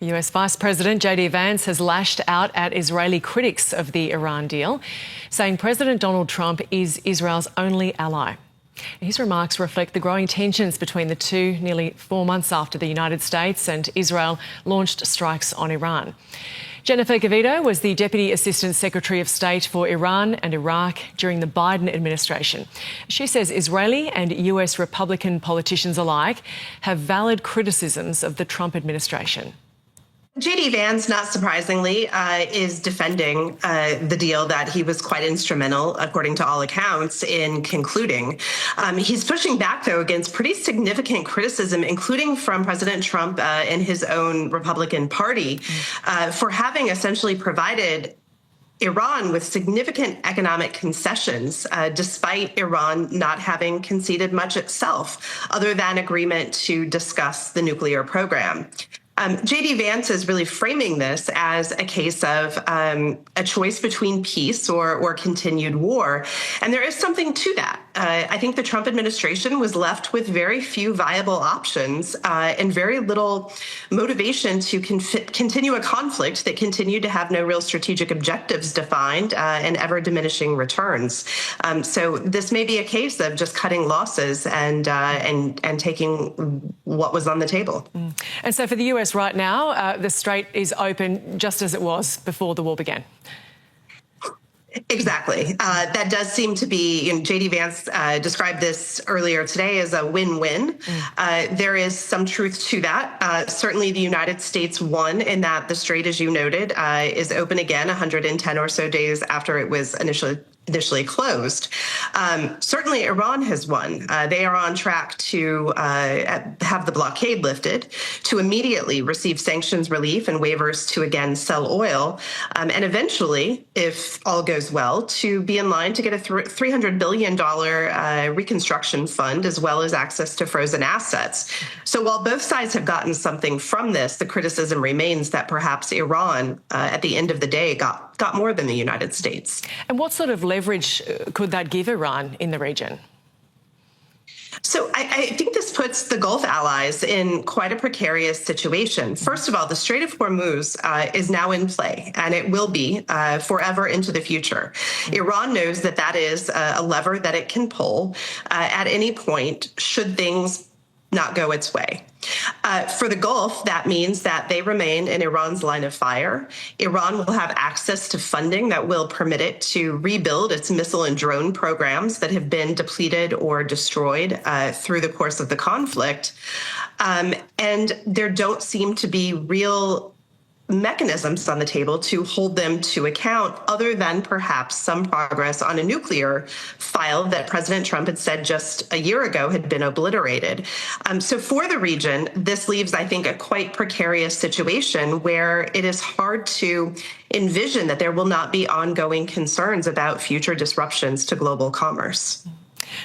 US Vice President JD Vance has lashed out at Israeli critics of the Iran deal, saying President Donald Trump is Israel's only ally. His remarks reflect the growing tensions between the two nearly 4 months after the United States and Israel launched strikes on Iran. Jennifer Gavito was the Deputy Assistant Secretary of State for Iran and Iraq during the Biden administration. She says Israeli and US Republican politicians alike have valid criticisms of the Trump administration. JD Vance, not surprisingly, is defending the deal that he was quite instrumental, according to all accounts, in concluding. He's pushing back, though, against pretty significant criticism, including from President Trump and his own Republican Party, for having essentially provided Iran with significant economic concessions, despite Iran not having conceded much itself, other than agreement to discuss the nuclear program. JD Vance is really framing this as a case of a choice between peace or continued war. And there is something to that. I think the Trump administration was left with very few viable options and very little motivation to continue a conflict that continued to have no real strategic objectives defined and ever diminishing returns. So this may be a case of just cutting losses and taking what was on the table. And so for the US right now, the Strait is open just as it was before the war began. Exactly. That does seem to be, JD Vance described this earlier today as a win-win. There is some truth to that. Certainly the United States won in that the Strait, as you noted, is open again 110 or so days after it was initially closed. Certainly Iran has won. They are on track to have the blockade lifted, to immediately receive sanctions relief and waivers to again sell oil, and eventually, if all goes well, to be in line to get a $300 billion reconstruction fund, as well as access to frozen assets. So while both sides have gotten something from this, the criticism remains that perhaps Iran, at the end of the day, got more than the United States. And what sort of leverage could that give Iran in the region? So I think this puts the Gulf allies in quite a precarious situation. First of all, the Strait of Hormuz is now in play, and it will be forever into the future. Iran knows that that is a lever that it can pull at any point should things not go its way. For the Gulf, that means that they remain in Iran's line of fire. Iran will have access to funding that will permit it to rebuild its missile and drone programs that have been depleted or destroyed through the course of the conflict. And there don't seem to be real mechanisms on the table to hold them to account, other than perhaps some progress on a nuclear file that President Trump had said just a year ago had been obliterated. So for the region, this leaves, I think, a quite precarious situation where it is hard to envision that there will not be ongoing concerns about future disruptions to global commerce.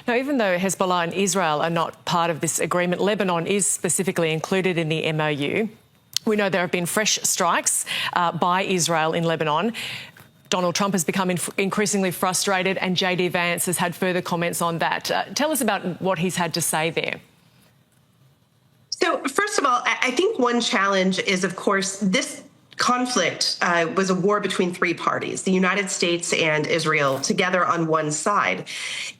Now, even though Hezbollah and Israel are not part of this agreement, Lebanon is specifically included in the MOU. We know there have been fresh strikes by Israel in Lebanon. Donald Trump has become increasingly frustrated, and JD Vance has had further comments on that. Tell us about what he's had to say there. So, first of all, I think one challenge is, of course, this conflict was a war between three parties, the United States and Israel, together on one side.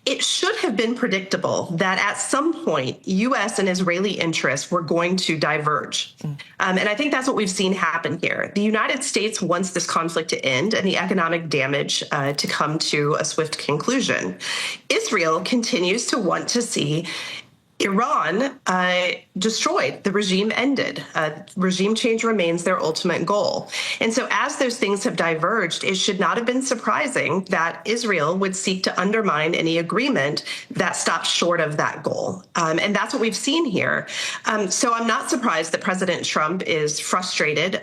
It should have been predictable that at some point, U.S. and Israeli interests were going to diverge. And I think that's what we've seen happen here. The United States wants this conflict to end and the economic damage to come to a swift conclusion. Israel continues to want to see Iran destroyed, the regime ended. Regime change remains their ultimate goal. And so as those things have diverged, it should not have been surprising that Israel would seek to undermine any agreement that stops short of that goal. And that's what we've seen here. So I'm not surprised that President Trump is frustrated,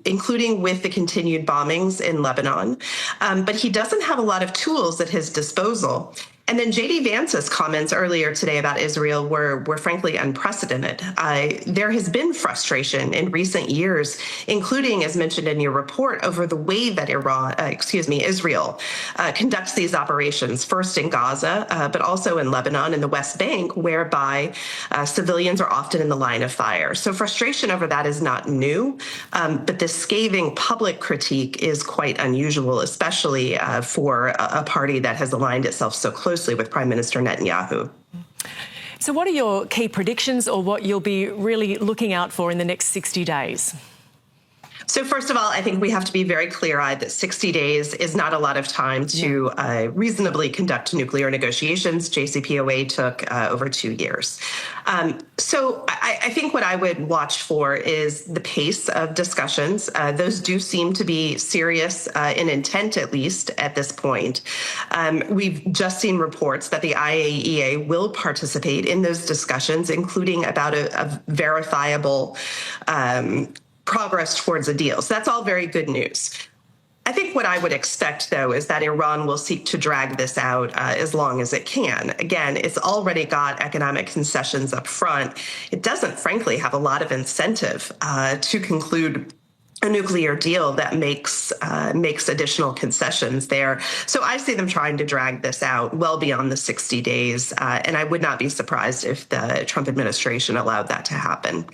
including with the continued bombings in Lebanon. But he doesn't have a lot of tools at his disposal. And then J.D. Vance's comments earlier today about Israel were frankly unprecedented. There has been frustration in recent years, including, as mentioned in your report, over the way that Israel conducts these operations, first in Gaza, but also in Lebanon and the West Bank, whereby civilians are often in the line of fire. So frustration over that is not new, but this scathing public critique is quite unusual, especially for a party that has aligned itself so closely with Prime Minister Netanyahu. So what are your key predictions, or what you'll be really looking out for in the next 60 days? So first of all, I think we have to be very clear-eyed that 60 days is not a lot of time to reasonably conduct nuclear negotiations. JCPOA took over 2 years. So I think what I would watch for is the pace of discussions. Those do seem to be serious in intent, at least at this point. We've just seen reports that the IAEA will participate in those discussions, including about a verifiable progress towards a deal. So that's all very good news. I think what I would expect, though, is that Iran will seek to drag this out as long as it can. Again, it's already got economic concessions up front. It doesn't, frankly, have a lot of incentive to conclude a nuclear deal that makes additional concessions there. So I see them trying to drag this out well beyond the 60 days, and I would not be surprised if the Trump administration allowed that to happen.